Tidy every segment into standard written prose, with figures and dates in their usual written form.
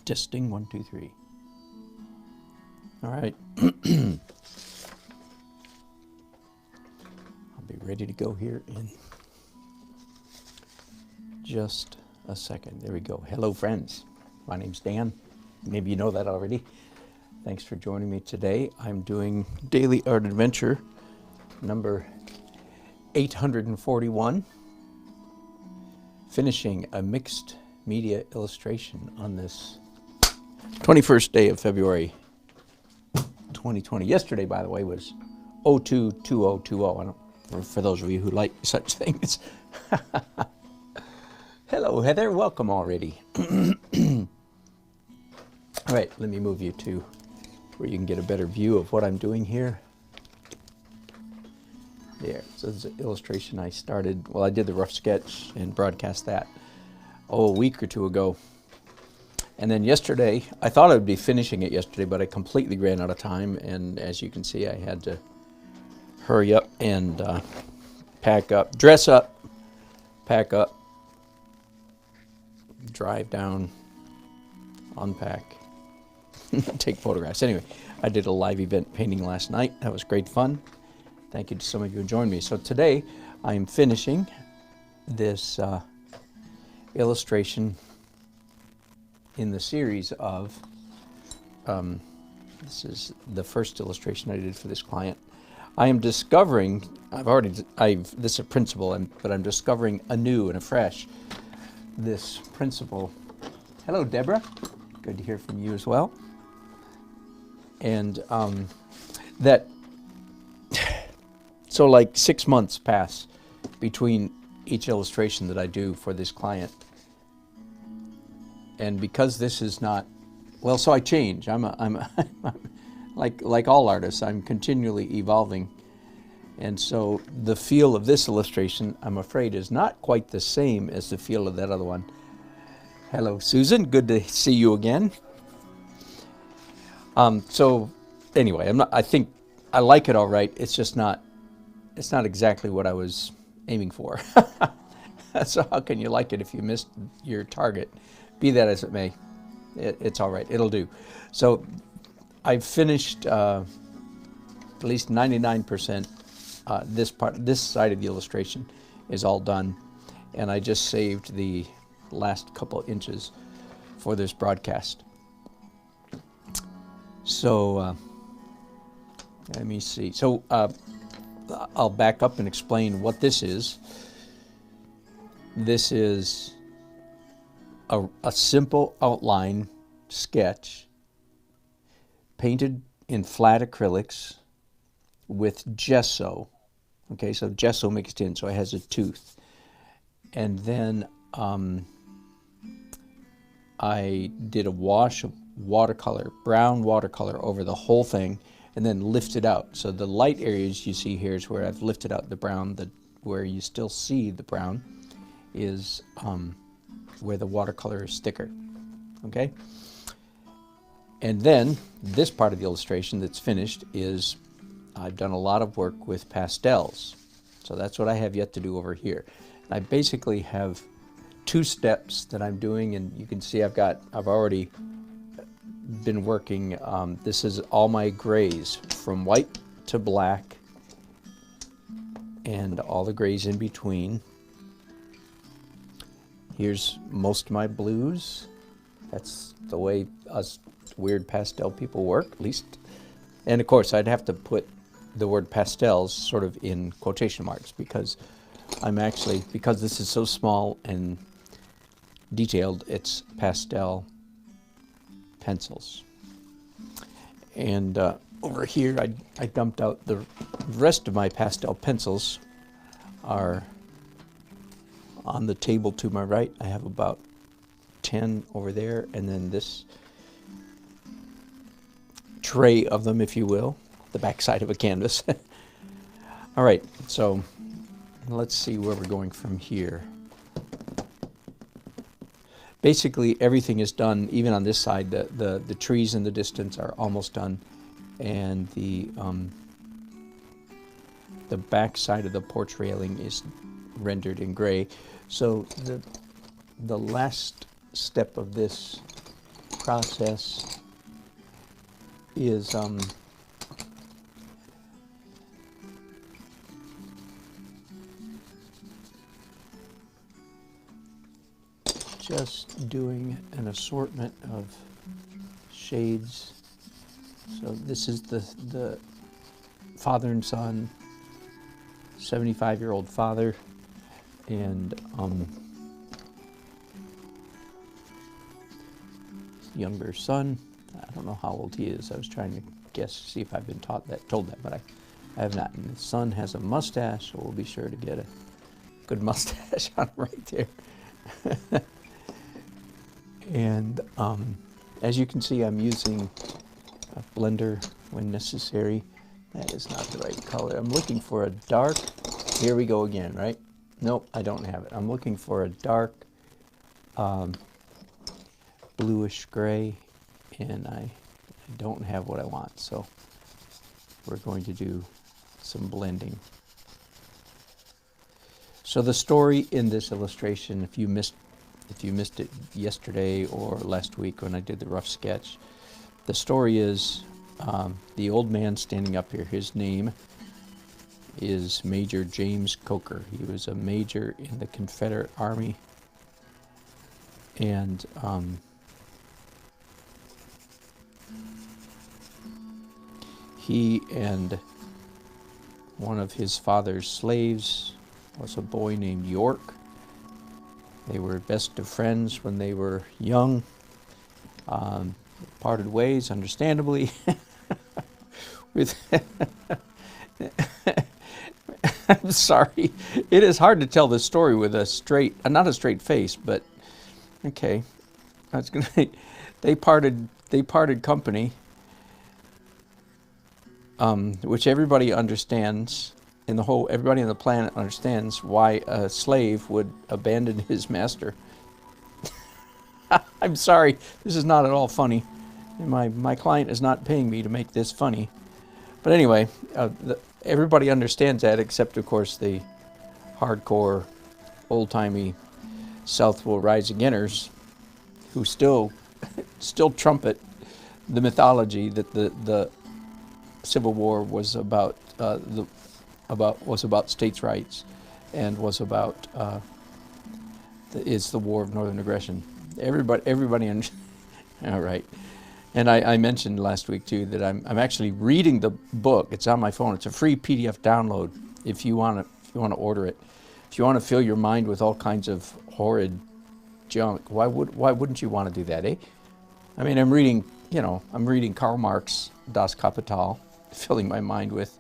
Testing, 1, 2, 3. All right. I'll be ready to go here in just a second. There we go. Hello, friends. My name's Dan. Maybe you know that already. Thanks for joining me today. I'm doing Daily Art Adventure number 841, finishing a mixed media illustration on this 21st day of February 2020. Yesterday, by the way, was 022020. I don't, for those of you who like such things. Hello, Heather. Welcome already. All right, let me move you to where you can get a better view of what I'm doing here. There, so this is an illustration I started, well, I did the rough sketch and broadcast that, a week or two ago. And then yesterday, I thought I would be finishing it yesterday, but I completely ran out of time. And as you can see, I had to hurry up and pack up, dress up, pack up, drive down, unpack, take photographs. Anyway, I did a live event painting last night. That was great fun. Thank you to some of you who joined me. So today, I'm finishing this illustration in the series of, this is the first illustration I did for this client. I am discovering, this is a principle, but I'm discovering anew and afresh this principle. Hello, Deborah. Good to hear from you as well. And so like 6 months pass between each illustration that I do for this client. And because this is not, well, so I change. I'm like all artists, I'm continually evolving. And so the feel of this illustration, I'm afraid, is not quite the same as the feel of that other one. Hello, Susan. Good to see you again. So anyway, I think I like it all right. It's just not, it's not exactly what I was aiming for. So how can you like it if you missed your target? Be that as it may, it's all right. It'll do. So I've finished at least 99%. This side of the illustration is all done, and I just saved the last couple inches for this broadcast. So let me see. So I'll back up and explain what this is. This is a simple outline sketch painted in flat acrylics with gesso. Okay, so gesso mixed in, so it has a tooth. And then I did a wash of watercolor, brown watercolor, over the whole thing, and then lifted out. So the light areas you see here is where I've lifted out the brown. Where you still see the brown is where the watercolor is thicker. Okay? And then this part of the illustration that's finished is I've done a lot of work with pastels. So that's what I have yet to do over here. I basically have 2 steps that I'm doing, and you can see I've already been working. This is all my grays from white to black and all the grays in between. Here's most of my blues. That's the way us weird pastel people work, at least. And of course, I'd have to put the word pastels sort of in quotation marks because because this is so small and detailed, it's pastel pencils. And over here, I dumped out the rest of my pastel pencils are on the table to my right. I have about 10 over there, and then this tray of them, if you will, the back side of a canvas. All right, so let's see where we're going from here. Basically, everything is done, even on this side. The trees in the distance are almost done, and the back side of the porch railing is rendered in gray. So the last step of this process is just doing an assortment of shades. So this is the father and son, 75-year-old father, and younger son. I don't know how old he is. I was trying to guess, see if I've been told that, but I have not. And the son has a mustache, so we'll be sure to get a good mustache on right there. And as you can see, I'm using a blender when necessary. That is not the right color. I'm looking for a dark, here we go again, right? Nope, I don't have it. I'm looking for a dark bluish gray, and I don't have what I want, so we're going to do some blending. So the story in this illustration, if you missed it yesterday or last week when I did the rough sketch, the story is the old man standing up here. His name is Major James Coker. He was a major in the Confederate Army, and he and one of his father's slaves was a boy named York. They were best of friends when they were young. Parted ways, understandably. I'm sorry. It is hard to tell this story with a straight, not a straight face, but okay. I was gonna. They parted company, which everybody understands. Everybody on the planet understands why a slave would abandon his master. I'm sorry, this is not at all funny. My client is not paying me to make this funny. But anyway, everybody understands that, except of course the hardcore, old-timey South Will Rise Againers, who still trumpet the mythology that the Civil War was about states' rights, and was about it's the War of Northern Aggression. Everybody, all right. And I mentioned last week too that I'm actually reading the book. It's on my phone. It's a free PDF download if you want to order it. If you want to fill your mind with all kinds of horrid junk, why wouldn't you want to do that, eh? I mean, I'm reading Karl Marx, Das Kapital, filling my mind with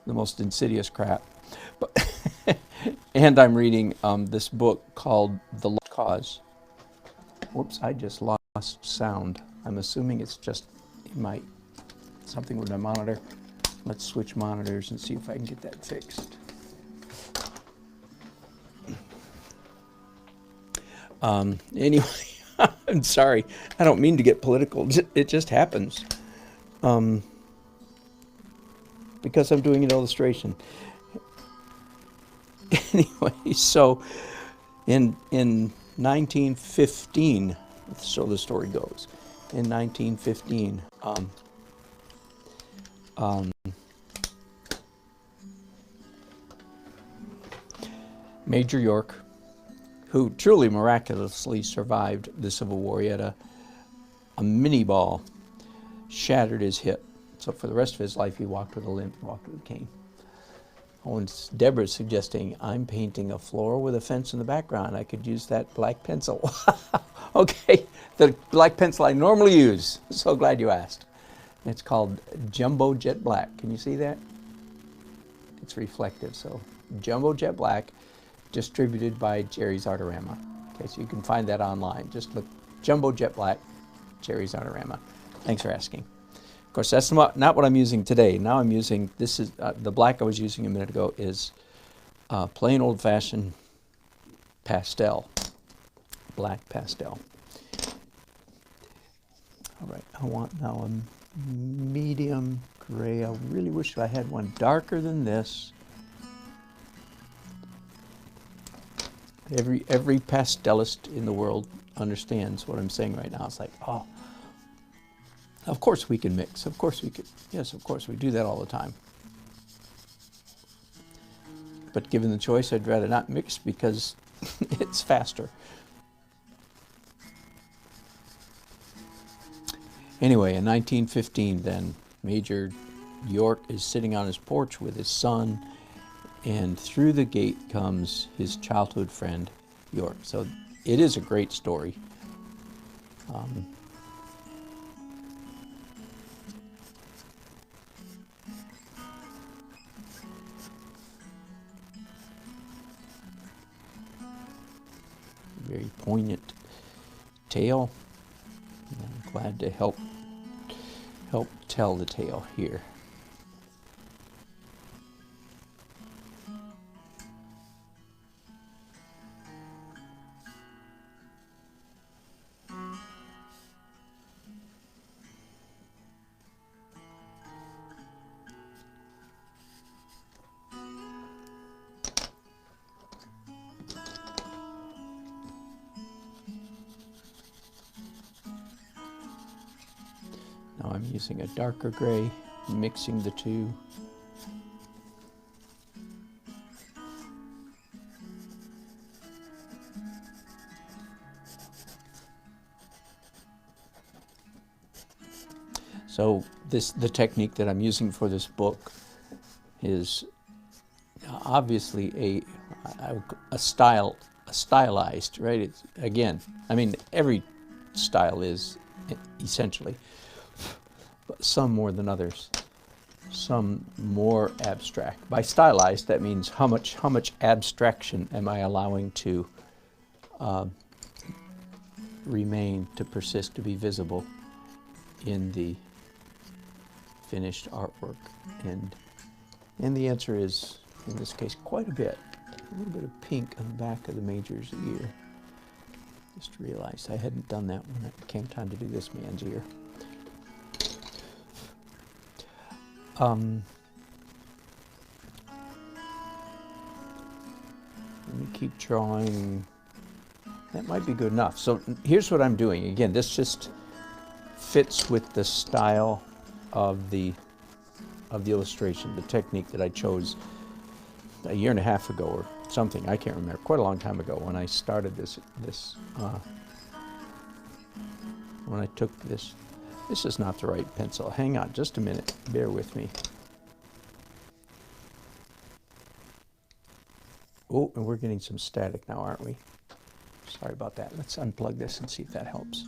the most insidious crap. But and I'm reading this book called The Lost Cause. Whoops, I just lost sound. I'm assuming it's just something with my monitor. Let's switch monitors and see if I can get that fixed. Anyway, I'm sorry. I don't mean to get political. It just happens. Because I'm doing an illustration. Anyway, so in 1915, so the story goes, in 1915, Major York, who truly miraculously survived the Civil War, he had a mini ball, shattered his hip. So for the rest of his life, he walked with a limp, walked with a cane. Oh, and Deborah's suggesting I'm painting a floor with a fence in the background. I could use that black pencil. Okay, the black pencil I normally use. So glad you asked. It's called Jumbo Jet Black. Can you see that? It's reflective. So Jumbo Jet Black, distributed by Jerry's Artorama. Okay, so you can find that online. Just look Jumbo Jet Black, Jerry's Artorama. Thanks for asking. Of course, that's not what I'm using today. Now I'm using, this is, the black I was using a minute ago is plain old-fashioned pastel, black pastel. All right, I want now a medium gray. I really wish I had one darker than this. Every pastelist in the world understands what I'm saying right now. It's like, oh, Of course we can mix. Of course we could. Yes, of course we do that all the time. But given the choice, I'd rather not mix because it's faster. Anyway, in 1915 then, Major York is sitting on his porch with his son, and through the gate comes his childhood friend, York. So it is a great story. Very poignant tale. I'm glad to help tell the tale here. Now I'm using a darker gray, mixing the two. So the technique that I'm using for this book is obviously a stylized, right? It's, again, I mean, every style is essentially, but some more than others, some more abstract. By stylized, that means how much abstraction am I allowing to remain, to persist, to be visible in the finished artwork. And the answer is, in this case, quite a bit. A little bit of pink on the back of the Major's ear. Just realized I hadn't done that when it came time to do this man's ear. Let me keep drawing. That might be good enough. So here's what I'm doing. Again, this just fits with the style of the illustration, the technique that I chose a year and a half ago or something. I can't remember. Quite a long time ago when I started when I took this. This is not the right pencil. Hang on just a minute. Bear with me. Oh, and we're getting some static now, aren't we? Sorry about that. Let's unplug this and see if that helps.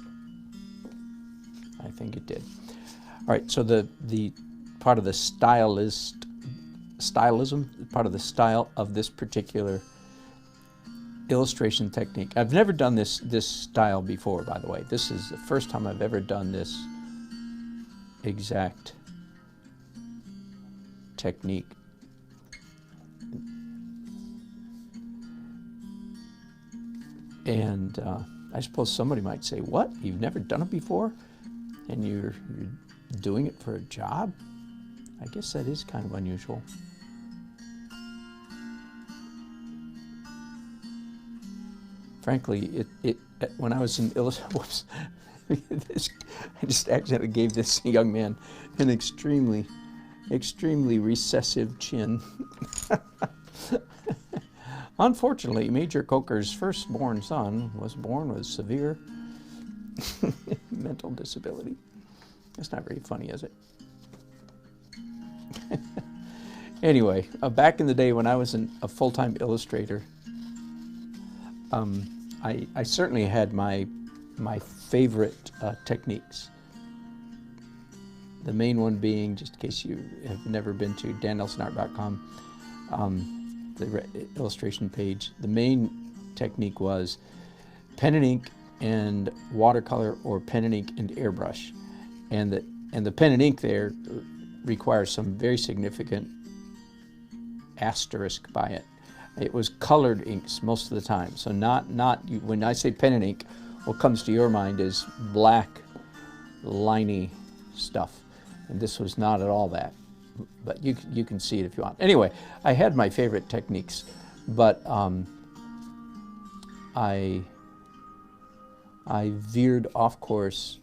I think it did. All right, so the part of the stylism, part of the style of this particular illustration technique. I've never done this style before, by the way. This is the first time I've ever done this exact technique. And I suppose somebody might say, what? You've never done it before? And you're doing it for a job? I guess that is kind of unusual. Frankly, when I was in whoops, I just accidentally gave this young man an extremely recessive chin. Unfortunately, Major Coker's firstborn son was born with severe mental disability. That's not very funny, is it? Anyway, back in the day when I was a full-time illustrator, I certainly had my favorite techniques. The main one being, just in case you have never been to dannelsonart.com, the illustration page, the main technique was pen and ink and watercolor, or pen and ink and airbrush. And the pen and ink there requires some very significant asterisk by it. It was colored inks most of the time. So when I say pen and ink, what comes to your mind is black, liney stuff. And this was not at all that. But you can see it if you want. Anyway, I had my favorite techniques, but I veered off course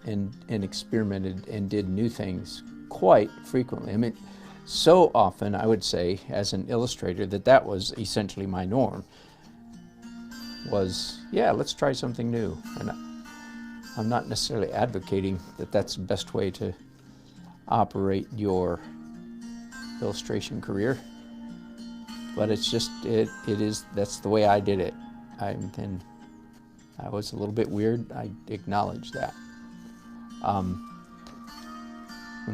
and experimented and did new things quite frequently. I mean, so often I would say as an illustrator that was essentially my norm. Was, yeah, let's try something new. And I'm not necessarily advocating that that's the best way to operate your illustration career, but it's just, that's the way I did it. And I was a little bit weird, I acknowledge that. And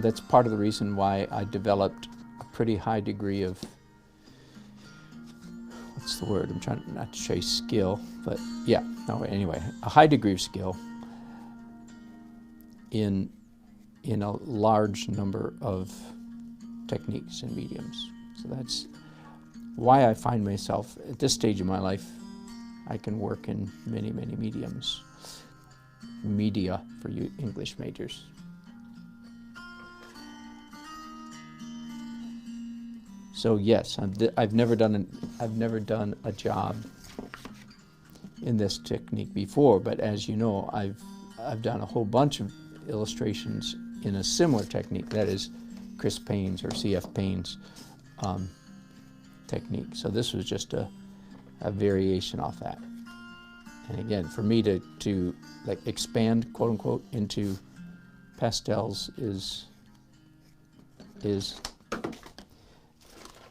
that's part of the reason why I developed a pretty high degree of, what's the word? I'm trying not to say skill, but yeah, no, anyway, a high degree of skill in a large number of techniques and mediums. So that's why I find myself, at this stage of my life, I can work in many, many mediums. Media for you English majors. So yes, I've never done a job in this technique before, but as you know, I've done a whole bunch of illustrations in a similar technique, that is Chris Payne's or C.F. Payne's technique. So this was just a variation off that. And again, for me to like expand, quote unquote, into pastels is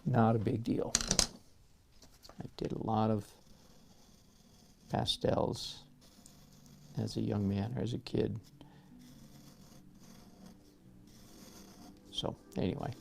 not a big deal. I did a lot of pastels as a young man or as a kid. So anyway.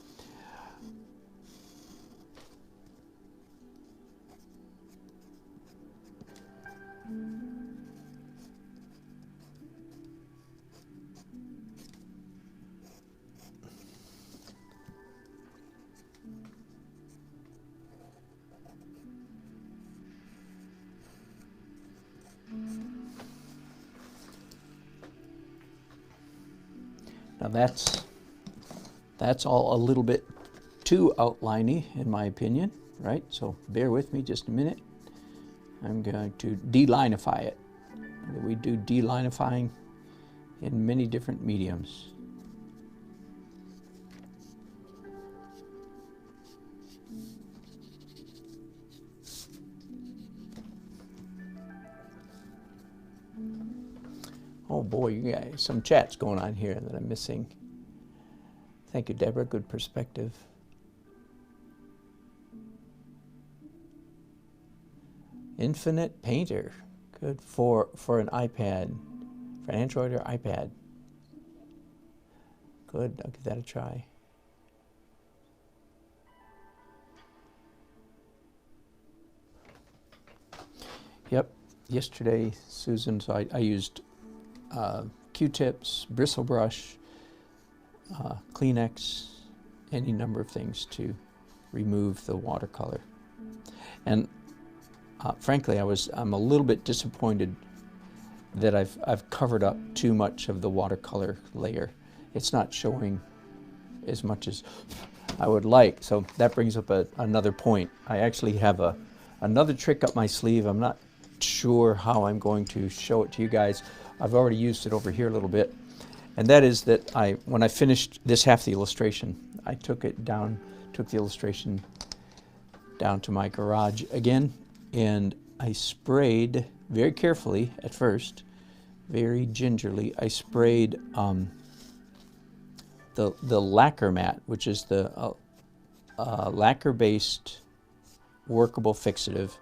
Now that's all a little bit too outliney in my opinion, right? So bear with me just a minute. I'm going to de-linify it. We do de-linifying in many different mediums. Oh boy, you got some chats going on here that I'm missing. Thank you, Deborah. Good perspective. Infinite Painter. Good for an iPad, for an Android or iPad. Good, I'll give that a try. Yep, yesterday, Susan, so I used Q-tips, bristle brush, Kleenex, any number of things to remove the watercolor. And frankly, I'm a little bit disappointed that I've covered up too much of the watercolor layer. It's not showing as much as I would like. So that brings up another point. I actually have another trick up my sleeve. I'm not sure how I'm going to show it to you guys. I've already used it over here a little bit. And that is that when I finished this half of the illustration, I took the illustration down to my garage again, and I sprayed very carefully at first, very gingerly. I sprayed the lacquer mat, which is the lacquer-based workable fixative.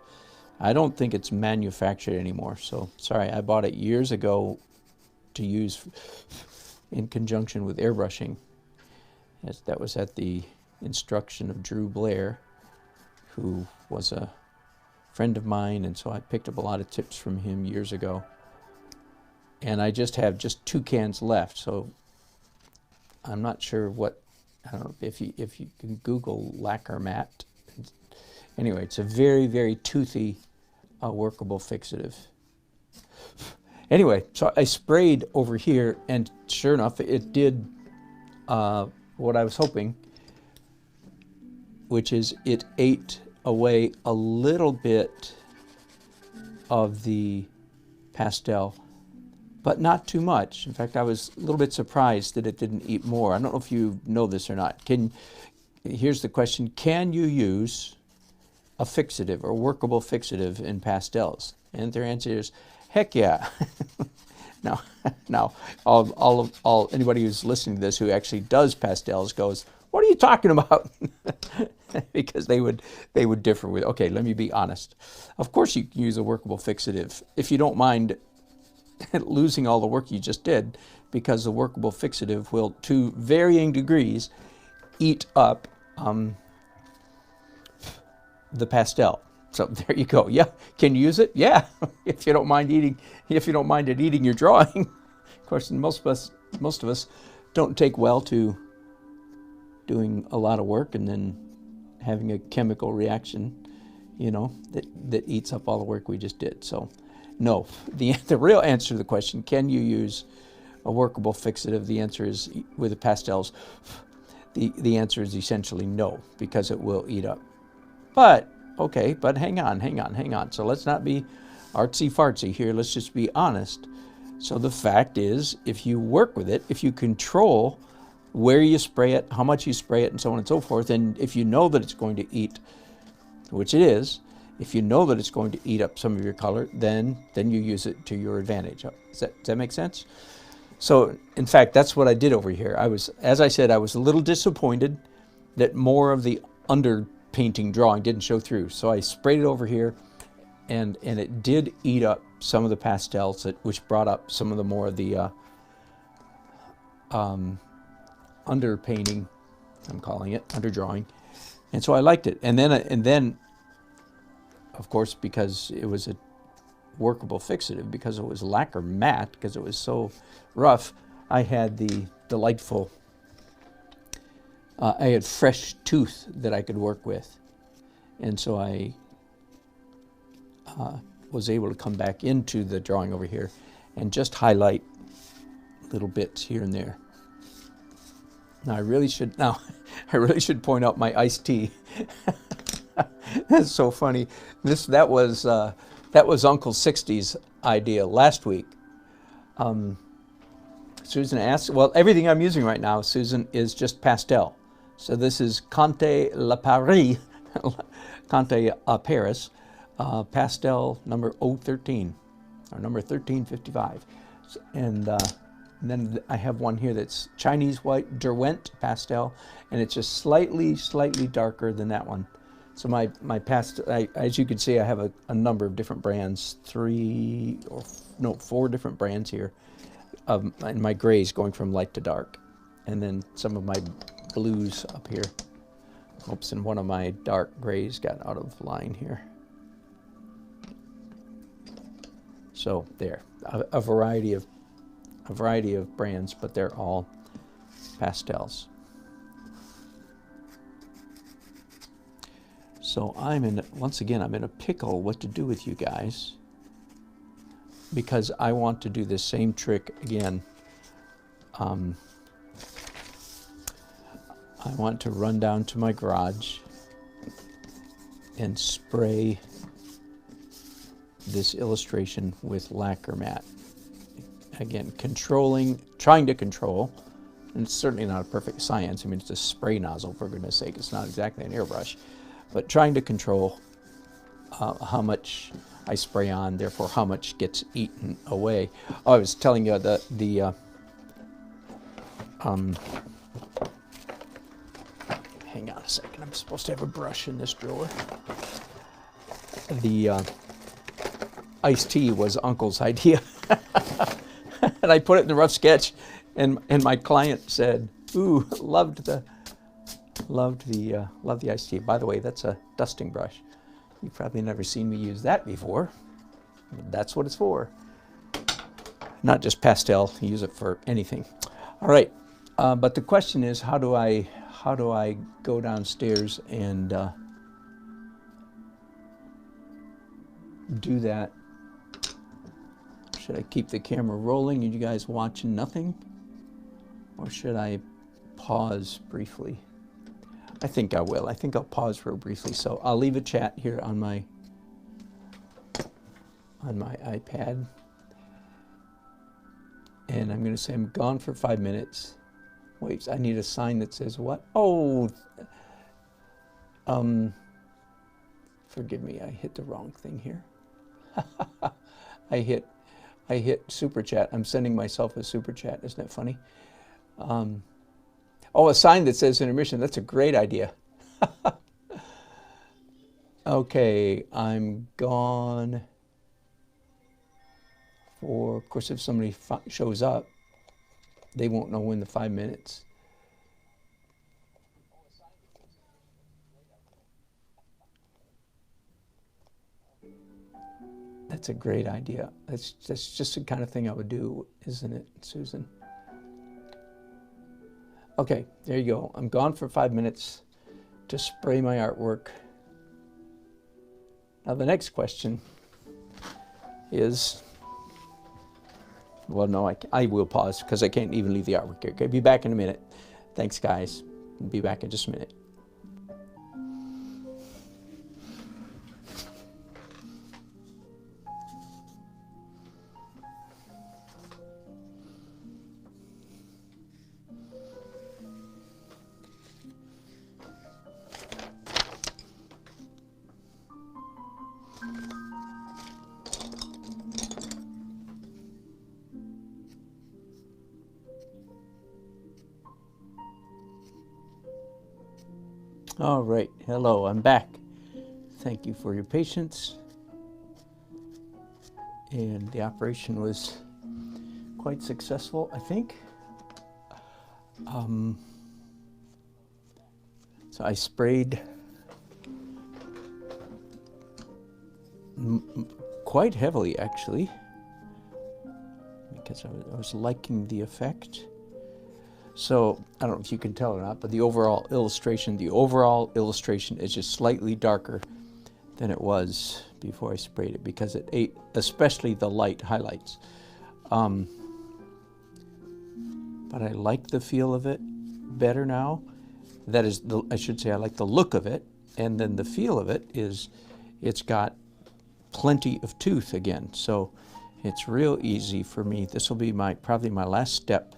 I don't think it's manufactured anymore, so sorry, I bought it years ago to use in conjunction with airbrushing. That was at the instruction of Drew Blair, who was a friend of mine, and so I picked up a lot of tips from him years ago. And I just have 2 cans left, so I'm not sure what, I don't know if you can Google lacquer mat. Anyway, it's a very, very toothy workable fixative. Anyway, so I sprayed over here, and sure enough, it did what I was hoping, which is it ate away a little bit of the pastel, but not too much. In fact, I was a little bit surprised that it didn't eat more. I don't know if you know this or not. Here's the question: can you use a fixative or workable fixative in pastels? And their answer is, heck yeah. Now, all anybody who's listening to this who actually does pastels goes, what are you talking about? Because they would differ with, okay, let me be honest. Of course you can use a workable fixative if you don't mind losing all the work you just did, because the workable fixative will, to varying degrees, eat up the pastel. So there you go. Yeah, can you use it? Yeah, if you don't mind it eating your drawing. Of course, most of us don't take well to doing a lot of work and then having a chemical reaction, you know, that eats up all the work we just did. So, no. The real answer to the question, can you use a workable fixative? The answer is, with the pastels, the answer is essentially no, because it will eat up. But okay, but hang on. So let's not be artsy-fartsy here. Let's just be honest. So the fact is, if you work with it, if you control where you spray it, how much you spray it, and so on and so forth, and if you know that it's going to eat, which it is, if you know that it's going to eat up some of your color, then you use it to your advantage. Does that make sense? So, in fact, that's what I did over here. As I said, I was a little disappointed that more of the underpainting drawing didn't show through. So I sprayed it over here, and it did eat up some of the pastels, which brought up some of the more of the underpainting, I'm calling it, underdrawing. And so I liked it. And then, of course, because it was a workable fixative, because it was lacquer matte, because it was so rough, I had the delightful, I had fresh tooth that I could work with. And so I was able to come back into the drawing over here and just highlight little bits here and there. Now I really should point out my iced tea. That's so funny. That was Uncle 60's idea last week. Susan asked, well, everything I'm using right now, Susan, is just pastel. So this is Conte La Paris, Conte Paris, pastel number 013, or number 1355. And then I have one here that's Chinese white Derwent pastel, and it's just slightly darker than that one. So my pastel, as you can see, I have a number of different brands, 4 different brands here, and my grays going from light to dark, and then some of my blues up here. Oops, and one of my dark grays got out of line here. So there, a variety of brands, but they're all pastels. So once again, I'm in a pickle what to do with you guys, because I want to do this same trick again. I want to run down to my garage and spray this illustration with lacquer matte. Again, trying to control, and it's certainly not a perfect science. I mean, it's a spray nozzle, for goodness sake. It's not exactly an airbrush, but trying to control how much I spray on, therefore how much gets eaten away. Oh, I was telling you hang on a second, I'm supposed to have a brush in this drawer. The iced tea was Uncle's idea. And I put it in the rough sketch, and my client said, "Ooh, loved the iced tea." By the way, that's a dusting brush. You've probably never seen me use that before. That's what it's for. Not just pastel. You use it for anything. All right, but the question is, how do I go downstairs and do that? Should I keep the camera rolling and you guys watching nothing? Or should I pause briefly? I think I will. I think I'll pause real briefly. So I'll leave a chat here on my iPad. And I'm going to say I'm gone for 5 minutes. Wait, I need a sign that says what? Oh, forgive me, I hit the wrong thing here. I hit super chat. I'm sending myself a super chat. Isn't that funny? Oh, a sign that says intermission. That's a great idea. Okay, I'm gone for, of course, if somebody shows up, they won't know when the 5 minutes. That's a great idea. That's just the kind of thing I would do, isn't it, Susan? Okay, there you go. I'm gone for 5 minutes to spray my artwork. Now the next question is, well, no, I will pause because I can't even leave the artwork here. Okay, be back in a minute. Thanks, guys. Be back in just a minute. All right, hello, I'm back. Thank you for your patience. And the operation was quite successful, I think. So I sprayed quite heavily, actually, because I was liking the effect. So I don't know if you can tell or not, but the overall illustration is just slightly darker than it was before I sprayed it, because it ate, especially the light highlights. But I like the feel of it better now. That is, I should say I like the look of it, and then the feel of it is it's got plenty of tooth again. So it's real easy for me. This will be probably my last step,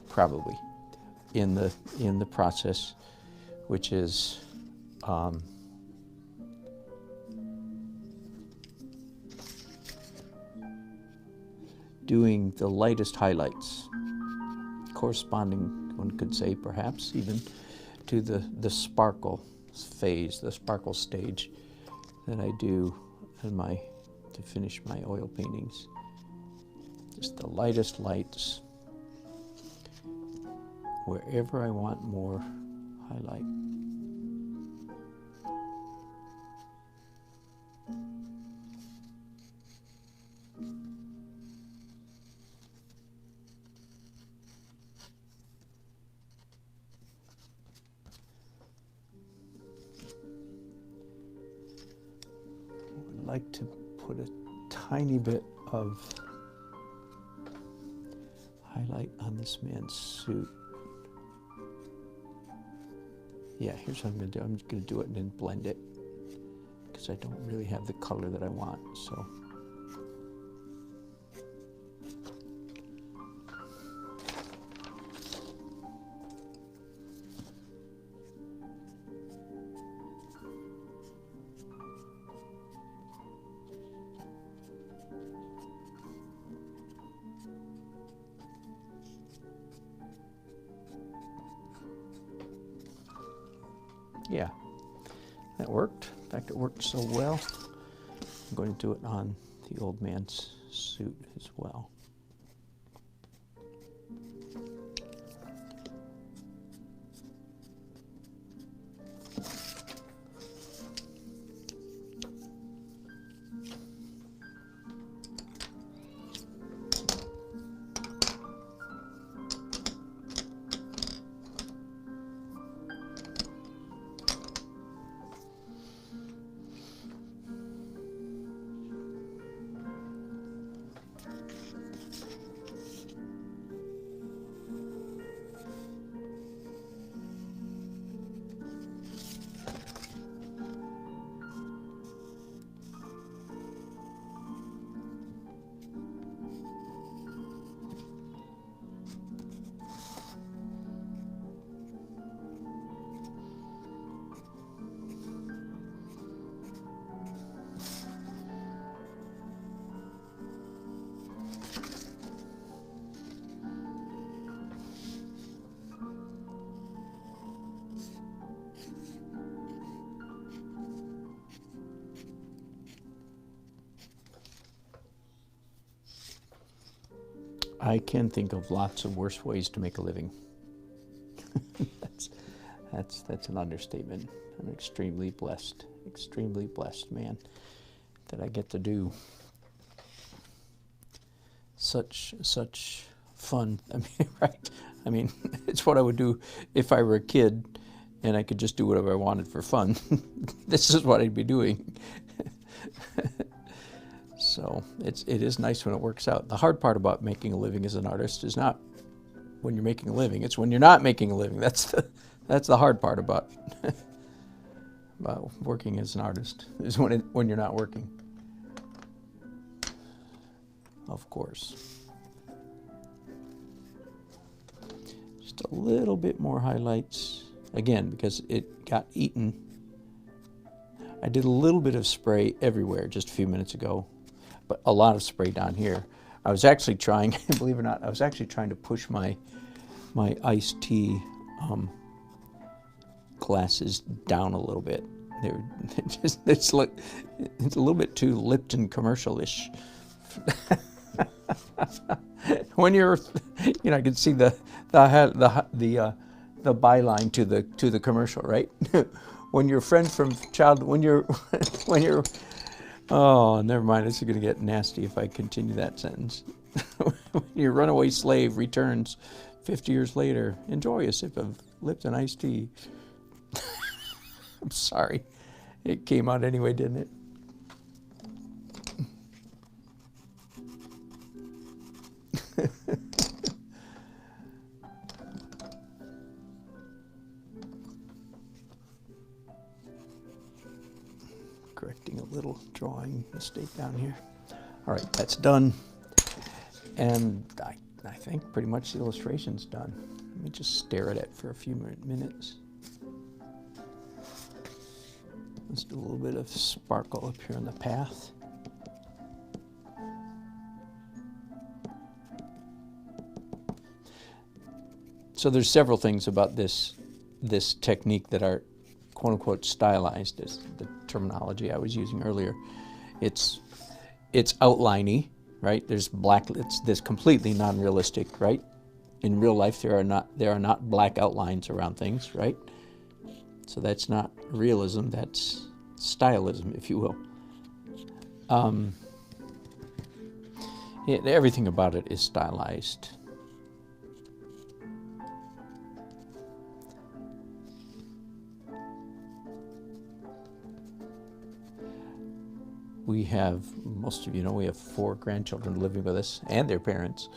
probably, in the process, which is doing the lightest highlights, corresponding, one could say, perhaps even to the sparkle phase, the sparkle stage that I do to finish my oil paintings. Just the lightest lights wherever I want more highlight. I'd like to put a tiny bit of highlight on this man's suit. Yeah, here's what I'm going to do. I'm just going to do it and then blend it, because I don't really have the color that I want. So yeah, that worked. In fact, it worked so well, I'm going to do it on the old man's suit as well. I can think of lots of worse ways to make a living. That's an understatement. I'm extremely blessed man, that I get to do such fun. I mean, right? I mean, it's what I would do if I were a kid and I could just do whatever I wanted for fun. This is what I'd be doing. So it is nice when it works out. The hard part about making a living as an artist is not when you're making a living, it's when you're not making a living. That's the hard part about about working as an artist, is when you're not working. Of course. Just a little bit more highlights. Again, because it got eaten. I did a little bit of spray everywhere just a few minutes ago, but a lot of spray down here. I was actually trying, believe it or not, I was actually trying to push my iced tea glasses down a little bit. It's a little bit too Lipton commercial-ish. When you're, I can see the byline to the commercial, right? When your friend from oh, never mind. This is going to get nasty if I continue that sentence. When your runaway slave returns 50 years later, enjoy a sip of Lipton iced tea. I'm sorry. It came out anyway, didn't it? Correcting a little drawing mistake down here. All right, that's done. And I think pretty much the illustration's done. Let me just stare at it for a few minutes. Let's do a little bit of sparkle up here in the path. So there's several things about this technique that are quote-unquote stylized, is the terminology I was using earlier. It's outliney, right? There's this completely non-realistic, right? In real life, there are not black outlines around things, right? So that's not realism, that's stylism, if you will. Everything about it is stylized. We have, most of you know, we have 4 grandchildren living with us and their parents.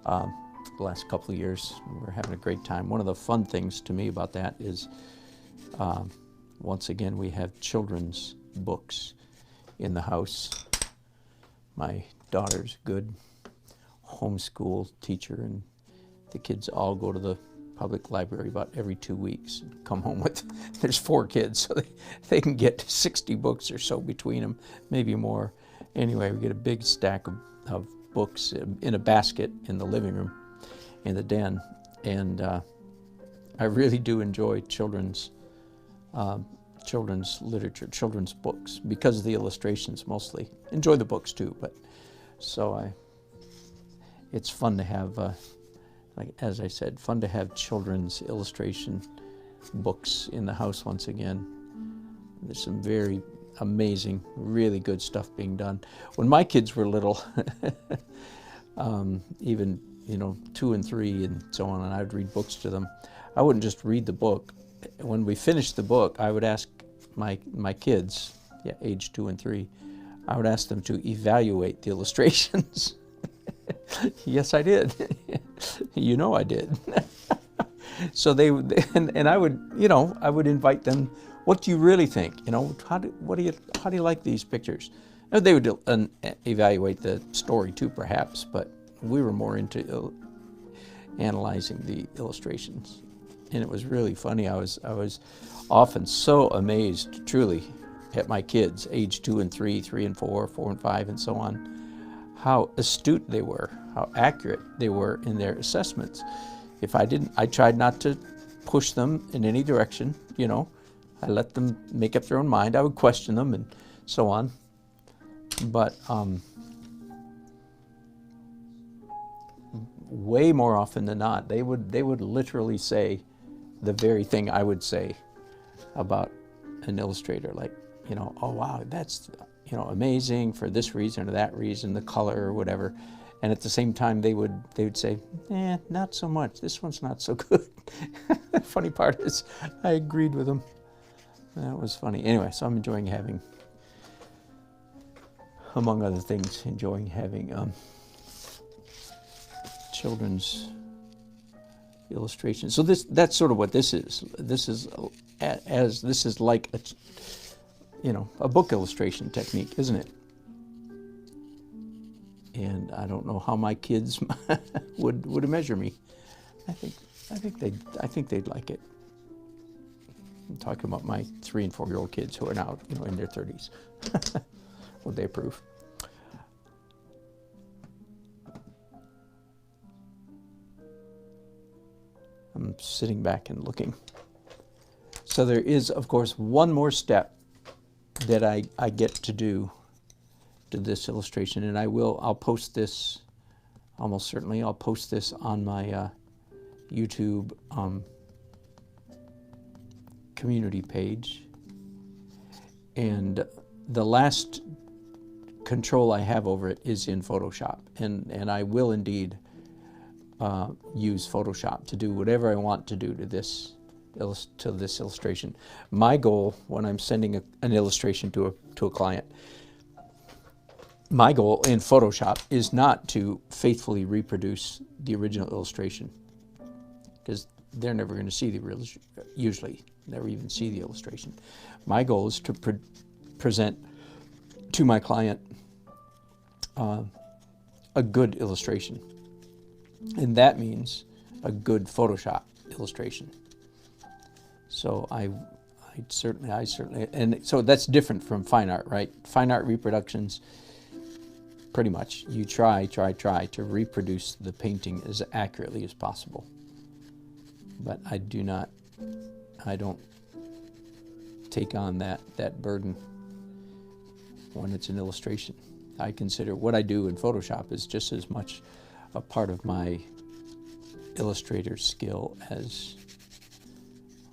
The last couple of years, we're having a great time. One of the fun things to me about that is, once again, we have children's books in the house. My daughter's a good homeschool teacher, and the kids all go to the public library about every 2 weeks, come home with, there's 4 kids, so they can get 60 books or so between them, maybe more. Anyway, we get a big stack of books in a basket in the living room, in the den, and I really do enjoy children's literature, children's books, because of the illustrations mostly. Enjoy the books too, but so it's fun to have, like as I said, fun to have children's illustration books in the house once again. There's some very amazing, really good stuff being done. When my kids were little, even 2 and 3 and so on, and I'd read books to them, I wouldn't just read the book. When we finished the book, I would ask my kids, age 2 and 3, I would ask them to evaluate the illustrations. Yes, I did. You know I did. So and I would invite them. What do you really think? How do you like these pictures? And they would evaluate the story too, perhaps, but we were more into analyzing the illustrations, and it was really funny. I was often so amazed, truly, at my kids, age 2 and 3, 3 and 4, 4 and 5, and so on, how astute they were, how accurate they were in their assessments. If I tried not to push them in any direction, I let them make up their own mind. I would question them and so on. But way more often than not, they would literally say the very thing I would say about an illustrator, like, you know, oh wow, that's, you know, amazing for this reason or that reason, the color or whatever. And at the same time, they would say, not so much. This one's not so good. The funny part is, I agreed with them. That was funny. Anyway, so I'm enjoying having, among other things, enjoying having children's illustrations. So that's sort of what this is. This is like a, you know, a book illustration technique, isn't it? And I don't know how my kids would measure me. I think they'd like it. I'm talking about my 3- and 4-year-old kids who are now, you know, in their 30s. Would they approve? I'm sitting back and looking. So there is, of course, one more step that I get to do to this illustration, and I'll post this, almost certainly I'll post this on my YouTube community page. And the last control I have over it is in Photoshop, and I will indeed use Photoshop to do whatever I want to do to this illustration. My goal when I'm sending an illustration to a client, my goal in Photoshop is not to faithfully reproduce the original illustration, because they're never going to see the usually never even see the illustration. My goal is to present to my client a good illustration, and that means a good Photoshop illustration. So I certainly, and so that's different from fine art, right? Fine art reproductions, pretty much, you try to reproduce the painting as accurately as possible. But I don't take on that burden when it's an illustration. I consider what I do in Photoshop is just as much a part of my illustrator skill as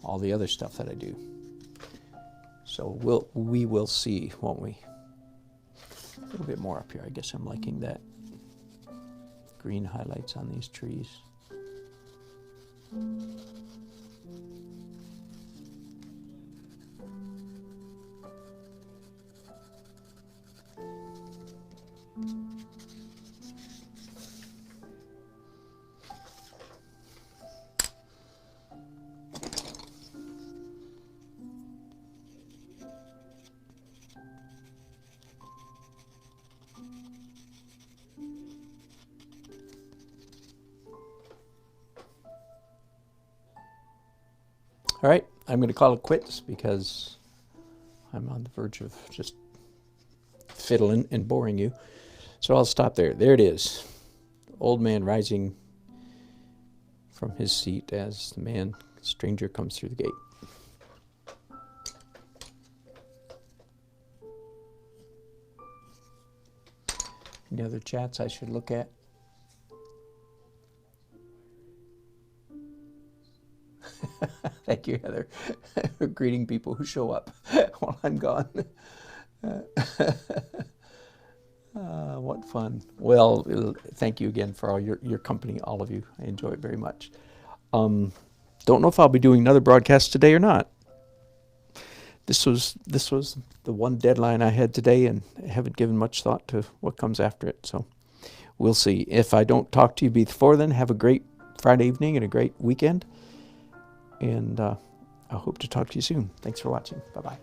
all the other stuff that I do. So we will see, won't we? A little bit more up here. I guess I'm liking that green highlights on these trees. All right, I'm going to call it quits because I'm on the verge of just fiddling and boring you. So I'll stop there. There it is. Old man rising from his seat as the stranger comes through the gate. Any other chats I should look at? Thank you, Heather, for greeting people who show up while I'm gone. What fun. Well, thank you again for all your company, all of you. I enjoy it very much. Don't know if I'll be doing another broadcast today or not. This was the one deadline I had today, and I haven't given much thought to what comes after it. So we'll see. If I don't talk to you before then, have a great Friday evening and a great weekend. And I hope to talk to you soon. Thanks for watching. Bye-bye.